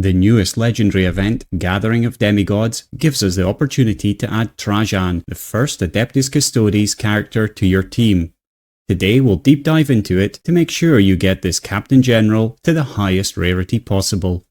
The newest legendary event, Gathering of Demigods, gives us the opportunity to add Trajann, the first Adeptus Custodes character, to your team. Today we'll deep dive into it to make sure you get this Captain General to the highest rarity possible.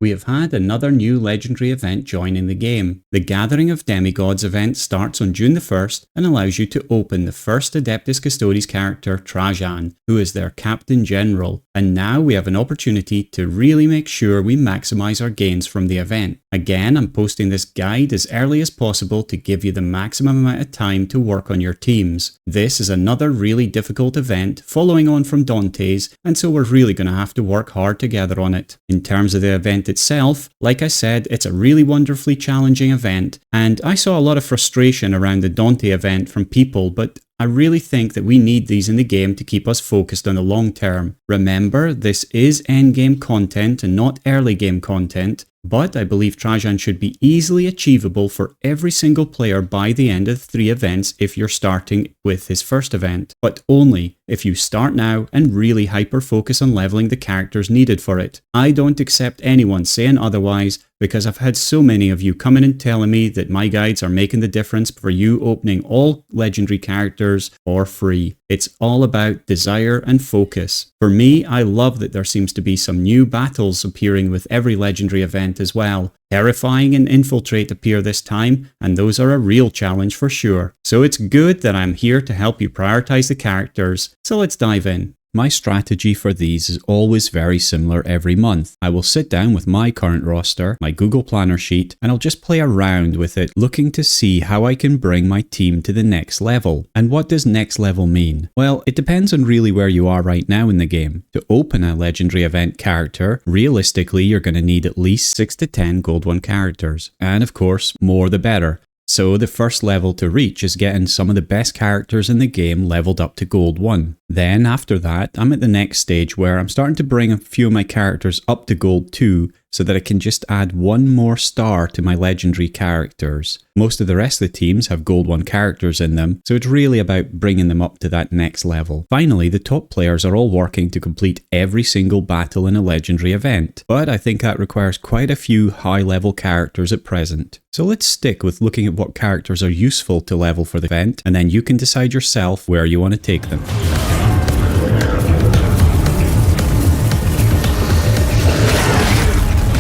We have had another new legendary event joining the game. The Gathering of Demigods event starts on June the 1st and allows you to open the first Adeptus Custodes character, Trajann, who is their Captain General. And now we have an opportunity to really make sure we maximize our gains from the event. Again, I'm posting this guide as early as possible to give you the maximum amount of time to work on your teams. This is another really difficult event following on from Dante's, and so we're really going to have to work hard together on it. In terms of the event itself, like I said, it's a really wonderfully challenging event, and I saw a lot of frustration around the Dante event from people, but I really think that we need these in the game to keep us focused on the long term. Remember, this is endgame content and not early game content, but I believe Trajann should be easily achievable for every single player by the end of the 3 events if you're starting with his first event, but only if you start now and really hyper-focus on leveling the characters needed for it. I don't accept anyone saying otherwise, because I've had so many of you coming and telling me that my guides are making the difference for you opening all legendary characters for free. It's all about desire and focus. For me, I love that there seems to be some new battles appearing with every legendary event as well. Terrifying and Infiltrate appear this time, and those are a real challenge for sure. So it's good that I'm here to help you prioritize the characters. So let's dive in. My strategy for these is always very similar every month. I will sit down with my current roster, my Google Planner sheet, and I'll just play around with it, looking to see how I can bring my team to the next level. And what does next level mean? Well, it depends on really where you are right now in the game. To open a legendary event character, realistically you're going to need at least 6 to 10 Gold 1 characters. And of course, more the better. So the first level to reach is getting some of the best characters in the game leveled up to Gold 1. Then after that, I'm at the next stage where I'm starting to bring a few of my characters up to Gold 2 so that I can just add one more star to my legendary characters. Most of the rest of the teams have Gold 1 characters in them, so it's really about bringing them up to that next level. Finally, the top players are all working to complete every single battle in a legendary event, but I think that requires quite a few high-level characters at present. So let's stick with looking at what characters are useful to level for the event, and then you can decide yourself where you want to take them.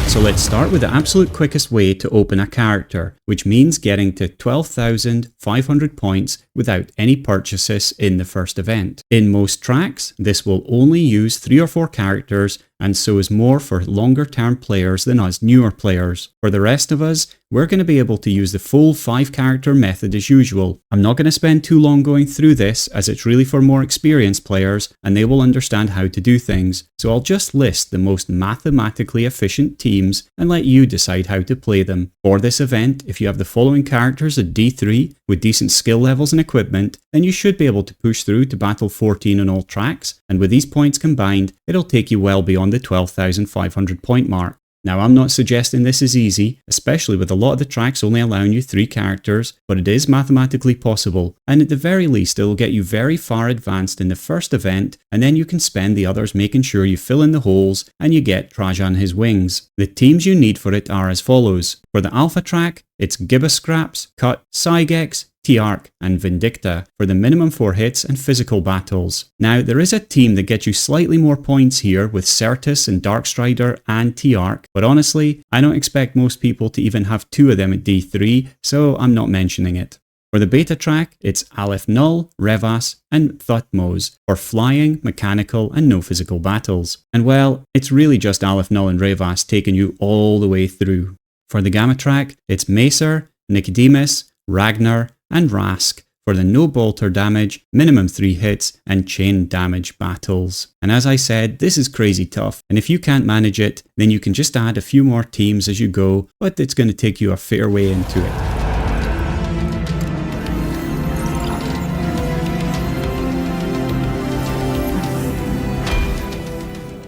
So let's start with the absolute quickest way to open a character, which means getting to 12,500 points without any purchases in the first event. In most tracks, this will only use 3 or 4 characters, and so is more for longer term players than us newer players. For the rest of us, we're going to be able to use the full 5 character method as usual. I'm not going to spend too long going through this, as it's really for more experienced players and they will understand how to do things. So I'll just list the most mathematically efficient teams and let you decide how to play them. For this event, if you have the following characters at D3 with decent skill levels and equipment, then you should be able to push through to battle 14 on all tracks, and with these points combined, it'll take you well beyond the 12,500 point mark. Now, I'm not suggesting this is easy, especially with a lot of the tracks only allowing you 3 characters, but it is mathematically possible, and at the very least it'll get you very far advanced in the first event, and then you can spend the others making sure you fill in the holes and you get Trajann his wings. The teams you need for it are as follows. For the Alpha track, it's Gibbous Scraps, Cut, Cygex, T-Arc and Vindicta for the minimum 4 hits and physical battles. Now, there is a team that gets you slightly more points here with Certus and Darkstrider and T-Arc, but honestly, I don't expect most people to even have 2 of them at D3, so I'm not mentioning it. For the beta track, it's Aleph Null, Revas, and Thutmose for flying, mechanical, and no physical battles. And well, it's really just Aleph Null and Revas taking you all the way through. For the Gamma track, it's Macer, Nicodemus, Ragnar, and Rask for the no bolter damage, minimum 3 hits, and chain damage battles. And as I said, this is crazy tough, and if you can't manage it, then you can just add a few more teams as you go, but it's going to take you a fair way into it.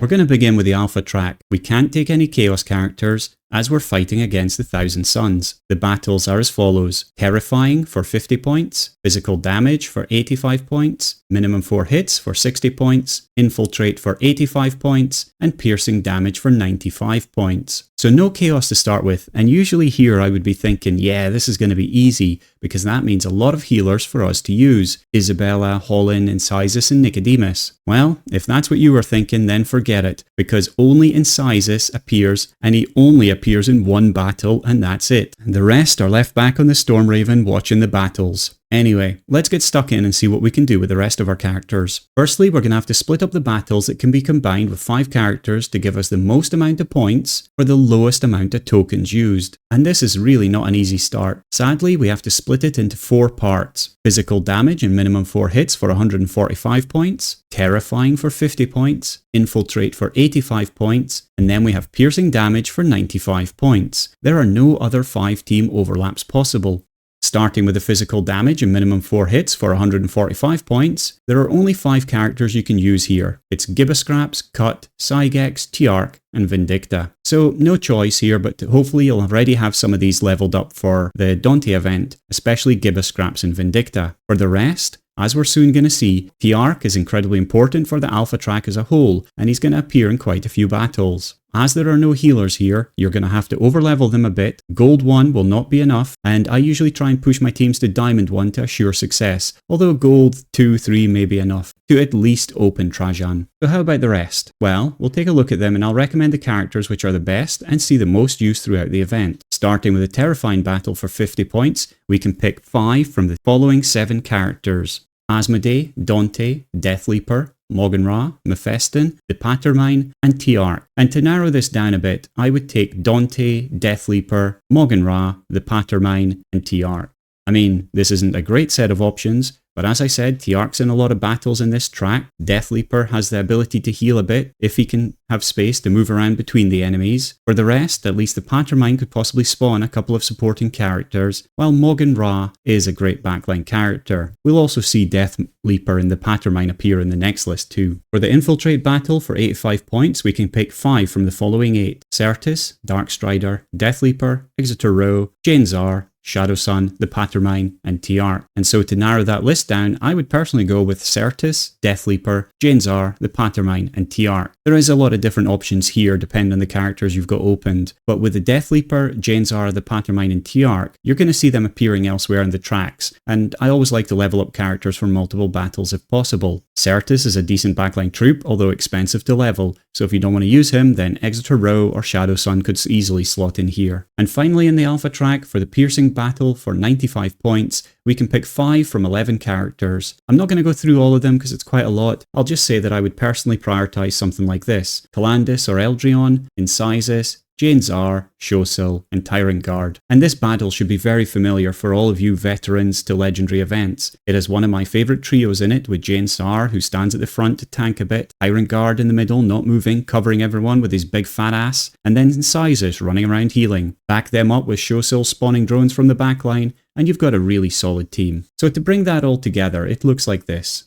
We're going to begin with the Alpha track. We can't take any Chaos characters, as we're fighting against the Thousand Suns. The battles are as follows: Terrifying for 50 points, Physical Damage for 85 points, Minimum 4 hits for 60 points, Infiltrate for 85 points, and Piercing Damage for 95 points. So no chaos to start with, and usually here I would be thinking, yeah, this is going to be easy, because that means a lot of healers for us to use. Isabella, Holland, Incisus, and Nicodemus. Well, if that's what you were thinking, then forget it, because only Incisus appears, and he only appears in one battle, and that's it. The rest are left back on the Stormraven watching the battles. Anyway, let's get stuck in and see what we can do with the rest of our characters. Firstly, we're going to have to split up the battles that can be combined with 5 characters to give us the most amount of points for the lowest amount of tokens used. And this is really not an easy start. Sadly, we have to split it into 4 parts. Physical Damage and minimum 4 hits for 145 points, Terrifying for 50 points, Infiltrate for 85 points, and then we have Piercing Damage for 95 points. There are no other 5 team overlaps possible. Starting with the Physical Damage and minimum 4 hits for 145 points, there are only 5 characters you can use here. It's Gibboscraps, Cut, Sygex, Tiarch, and Vindicta. So no choice here, but hopefully you'll already have some of these leveled up for the Dante event, especially Gibboscraps and Vindicta. For the rest, as we're soon going to see, Tiarch is incredibly important for the alpha track as a whole, and he's going to appear in quite a few battles. As there are no healers here, you're going to have to overlevel them a bit. Gold 1 will not be enough, and I usually try and push my teams to Diamond 1 to assure success, although Gold 2, 3 may be enough to at least open Trajann. So how about the rest? Well, we'll take a look at them and I'll recommend the characters which are the best and see the most use throughout the event. Starting with a Terrifying battle for 50 points, we can pick 5 from the following 7 characters: Asmodee, Dante, Deathleaper, Morgan-Ra, Mephiston, the Patermine, and Tiarch. And to narrow this down a bit, I would take Dante, Deathleaper, Morgan-Ra, the Patermine, and Tiarch. I mean, this isn't a great set of options, but as I said, Tiarch's in a lot of battles in this track. Deathleaper has the ability to heal a bit if he can have space to move around between the enemies. For the rest, at least the Patermine could possibly spawn a couple of supporting characters, while Morgan-Ra is a great backline character. We'll also see Deathleaper and the Patermine appear in the next list too. For the Infiltrate battle for 85 points, we can pick 5 from the following 8: Certus, Darkstrider, Deathleaper, Exeter Row, Janzar, Shadowsun, the Patermine, and Tiarch. And so to narrow that list down, I would personally go with Certus, Deathleaper, Janzar, the Patermine, and Tiarch. There is a lot of different options here depending on the characters you've got opened, but with the Deathleaper, Janzar, the Patermine, and Tiarch, you're going to see them appearing elsewhere in the tracks, and I always like to level up characters for multiple battles if possible. Certus is a decent backline troop, although expensive to level, so if you don't want to use him, then Exeter Row or Shadowsun could easily slot in here. And finally in the alpha track, for the Piercing battle for 95 points, we can pick 5 from 11 characters. I'm not going to go through all of them because it's quite a lot. I'll just say that I would personally prioritize something like this: Calandus or Eldrion, Incisus, Janzar, Shosil, and Tyrant Guard. And this battle should be very familiar for all of you veterans to legendary events. It has one of my favourite trios in it, with Janzar, who stands at the front to tank a bit, Tyrant Guard in the middle, not moving, covering everyone with his big fat ass, and then Incisus running around healing. Back them up with Shosil spawning drones from the backline, and you've got a really solid team. So to bring that all together, it looks like this.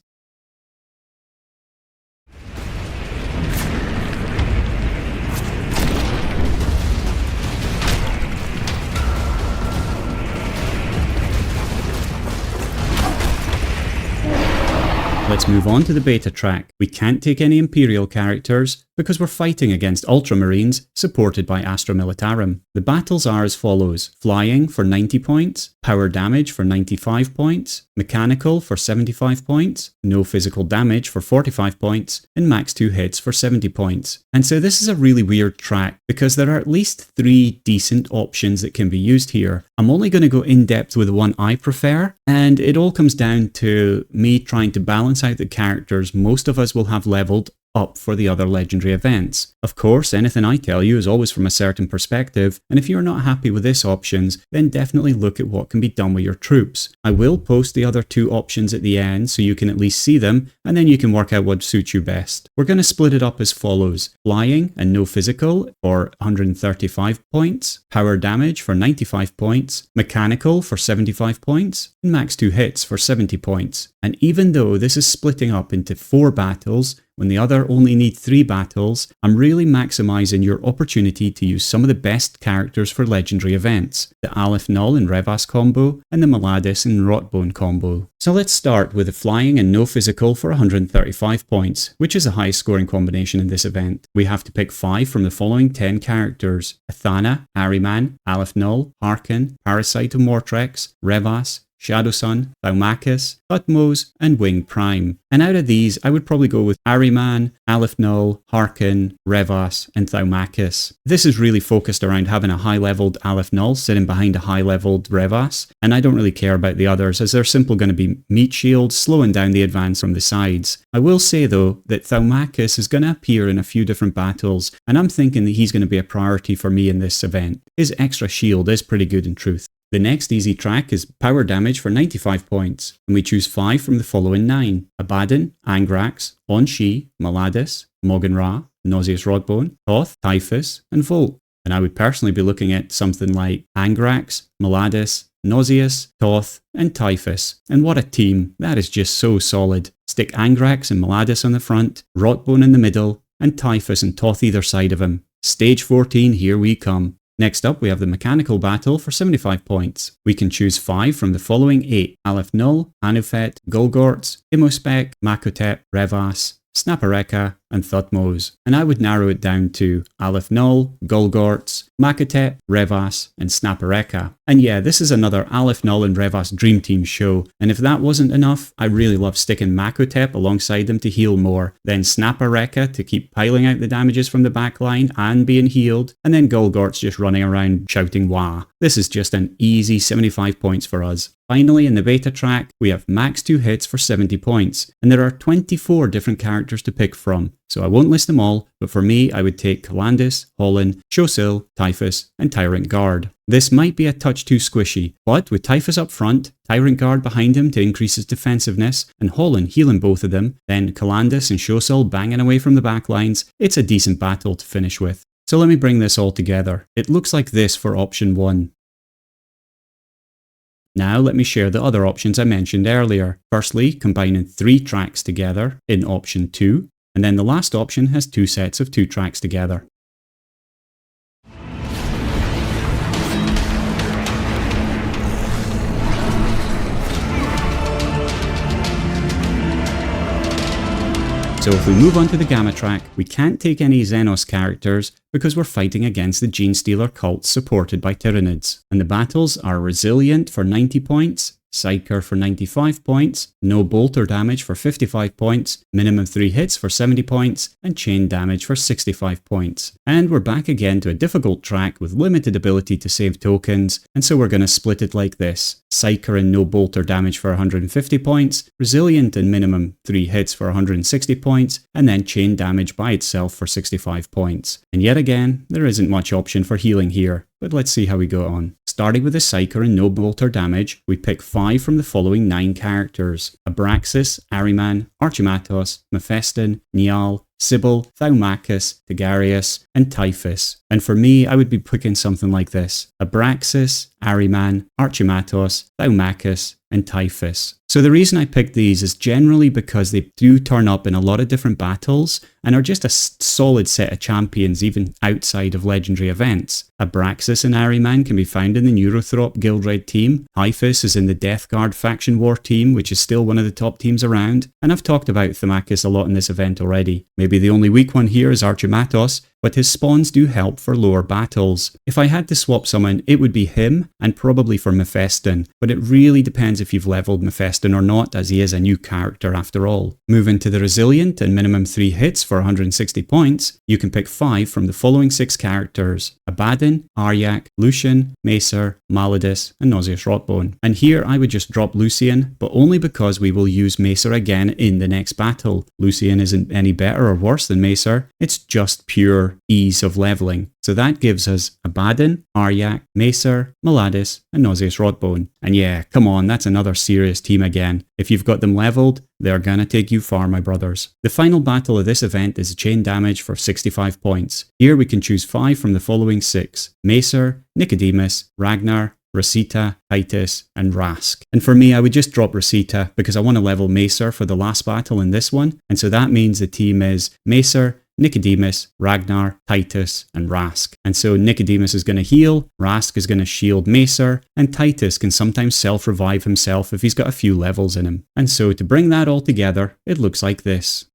Let's move on to the beta track. We can't take any Imperial characters because we're fighting against Ultramarines supported by Astra Militarum. The battles are as follows: Flying for 90 points, Power Damage for 95 points, Mechanical for 75 points, No Physical Damage for 45 points, and Max 2 hits for 70 points. And so this is a really weird track because there are at least 3 decent options that can be used here. I'm only going to go in depth with the one I prefer, and it all comes down to me trying to balance out the characters most of us will have leveled up for the other legendary events. Of course, anything I tell you is always from a certain perspective, and if you're not happy with this options, then definitely look at what can be done with your troops. I will post the other 2 options at the end so you can at least see them, and then you can work out what suits you best. We're going to split it up as follows: Flying and No Physical for 135 points, Power Damage for 95 points, Mechanical for 75 points, and Max 2 hits for 70 points. And even though this is splitting up into 4 battles, when the other only need 3 battles, I'm really maximising your opportunity to use some of the best characters for legendary events, the Aleph Null and Revas combo, and the Maladis and Rotbone combo. So let's start with the flying and no physical for 135 points, which is the highest scoring combination in this event. We have to pick 5 from the following 10 characters: Athana, Ahriman, Aleph Null, Harkin, Parasite of Mortrex, Revas, Shadowsun, Thaumachus, Thutmose, and Winged Prime. And out of these, I would probably go with Ahriman, Aleph Null, Harkin, Revas, and Thaumachus. This is really focused around having a high-leveled Aleph Null sitting behind a high-leveled Revas, and I don't really care about the others as they're simply going to be meat shields slowing down the advance from the sides. I will say though that Thaumachus is going to appear in a few different battles, and I'm thinking that he's going to be a priority for me in this event. His extra shield is pretty good in truth. The next easy track is power damage for 95 points, and we choose 5 from the following 9: Abaddon, Angrax, Onshi, Maladis, Mogin Ra, Nauseous Rodbone, Thoth, Typhus, and Volt. And I would personally be looking at something like Angrax, Maladis, Nauseous, Thoth, and Typhus. And what a team, that is just so solid. Stick Angrax and Maladis on the front, Rotbone in the middle, and Typhus and Thoth either side of him. Stage 14, here we come. Next up, we have the mechanical battle for 75 points. We can choose 5 from the following 8: Aleph Null, Anufet, Golgorts, Imospec, Makotep, Revas, Snapareka, and Thutmose. And I would narrow it down to Aleph Null, Golgorts, Makotep, Revas, and Snapareka. And yeah, this is another Aleph Null and Revas Dream Team show, and if that wasn't enough, I really love sticking Makotep alongside them to heal more, then Snapareka to keep piling out the damages from the backline and being healed, and then Golgorts just running around shouting wah. This is just an easy 75 points for us. Finally, in the beta track, we have max 2 hits for 70 points, and there are 24 different characters to pick from. So I won't list them all, but for me, I would take Calandis, Hollin, Shosil, Typhus, and Tyrant Guard. This might be a touch too squishy, but with Typhus up front, Tyrant Guard behind him to increase his defensiveness, and Hollin healing both of them, then Calandis and Shosil banging away from the backlines, it's a decent battle to finish with. So let me bring this all together. It looks like this for option 1. Now let me share the other options I mentioned earlier. Firstly, combining 3 tracks together in option 2, and then the last option has 2 sets of 2 tracks together. So if we move on to the Gamma track, we can't take any Xenos characters because we're fighting against the Genestealer cults supported by Tyranids. And the battles are Resilient for 90 points, Psyker for 95 points, no bolter damage for 55 points, minimum 3 hits for 70 points, and chain damage for 65 points. And we're back again to a difficult track with limited ability to save tokens, and so we're going to split it like this: Psyker and no bolter damage for 150 points, Resilient and minimum 3 hits for 160 points, and then chain damage by itself for 65 points. And yet again, there isn't much option for healing here, but let's see how we go on. Starting with the Psyker and no bolter damage, we pick 5 from the following 9 characters: Abraxas, Ahriman, Archimatos, Mephiston, Niall, Sybil, Thaumachus, Tigarius, and Typhus. And for me, I would be picking something like this: Abraxas, Ahriman, Archimatos, Thaumachus, and Typhus. So the reason I picked these is generally because they do turn up in a lot of different battles and are just a solid set of champions even outside of legendary events. Abraxas and Ahriman can be found in the Neurothrop Guildred team. Typhus is in the Death Guard faction war team, which is still one of the top teams around. And I've talked about Thaumachus a lot in this event already. Maybe the only weak one here is Archimatos, but his spawns do help for lower battles. If I had to swap someone, it would be him, and probably for Mephiston, but it really depends if you've leveled Mephiston or not, as he is a new character after all. Moving to the Resilient and minimum 3 hits for 160 points, you can pick 5 from the following 6 characters: Abaddon, Aryak, Lucian, Macer, Maladis, and Nauseous Rotbone. And here I would just drop Lucian, but only because we will use Macer again in the next battle. Lucian isn't any better or worse than Macer, it's just pure ease of leveling. So that gives us Abaddon, Aryak, Macer, Maladis, and Nauseous Rotbone. And yeah, come on, that's another serious team again. If you've got them leveled, they're gonna take you far, my brothers. The final battle of this event is chain damage for 65 points. Here we can choose 5 from the following 6: Macer, Nicodemus, Ragnar, Rosita, Titus, and Rask. And for me, I would just drop Rosita because I want to level Macer for the last battle in this one. And so that means the team is Macer, Nicodemus, Ragnar, Titus, and Rask. And so Nicodemus is going to heal, Rask is going to shield Macer, and Titus can sometimes self-revive himself if he's got a few levels in him. And so to bring that all together, it looks like this.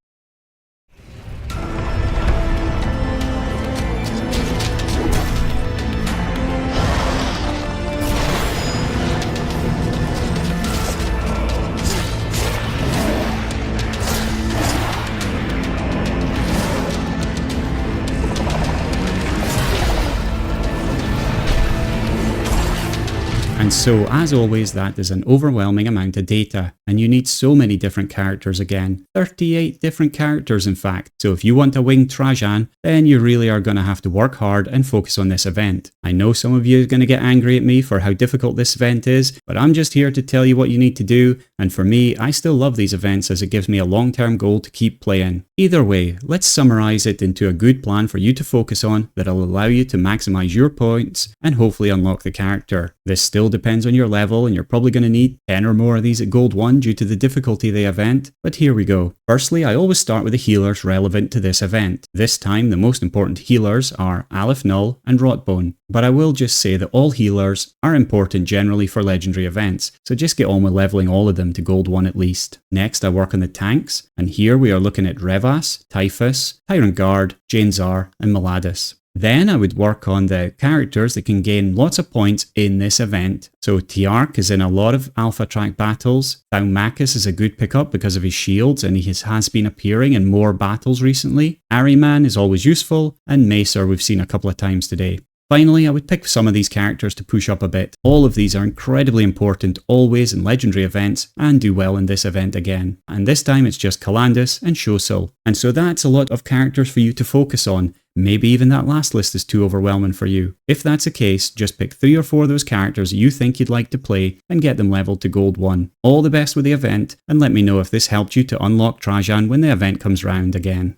And so, as always, that is an overwhelming amount of data, and you need so many different characters again. 38 different characters, in fact. So if you want a winged Trajann, then you really are going to have to work hard and focus on this event. I know some of you are going to get angry at me for how difficult this event is, but I'm just here to tell you what you need to do, and for me, I still love these events as it gives me a long-term goal to keep playing. Either way, let's summarize it into a good plan for you to focus on that'll allow you to maximize your points and hopefully unlock the character. This still depends on your level, and you're probably going to need 10 or more of these at Gold 1 due to the difficulty of the event, but here we go. Firstly, I always start with the healers relevant to this event. This time, the most important healers are Aleph Null and Rotbone, but I will just say that all healers are important generally for legendary events, so just get on with leveling all of them to Gold 1 at least. Next, I work on the tanks, and here we are looking at Revas, Typhus, Tyrant Guard, Janezar, and Maladus. Then I would work on the characters that can gain lots of points in this event. So Tiark is in a lot of alpha track battles. Thaumachus is a good pickup because of his shields, and he has been appearing in more battles recently. Ahriman is always useful, and Macer we've seen a couple of times today. Finally, I would pick some of these characters to push up a bit. All of these are incredibly important always in legendary events and do well in this event again. And this time it's just Calandus and Shosil. And so that's a lot of characters for you to focus on. Maybe even that last list is too overwhelming for you. If that's the case, just pick 3 or 4 of those characters you think you'd like to play and get them leveled to Gold 1. All the best with the event, and let me know if this helped you to unlock Trajann when the event comes round again.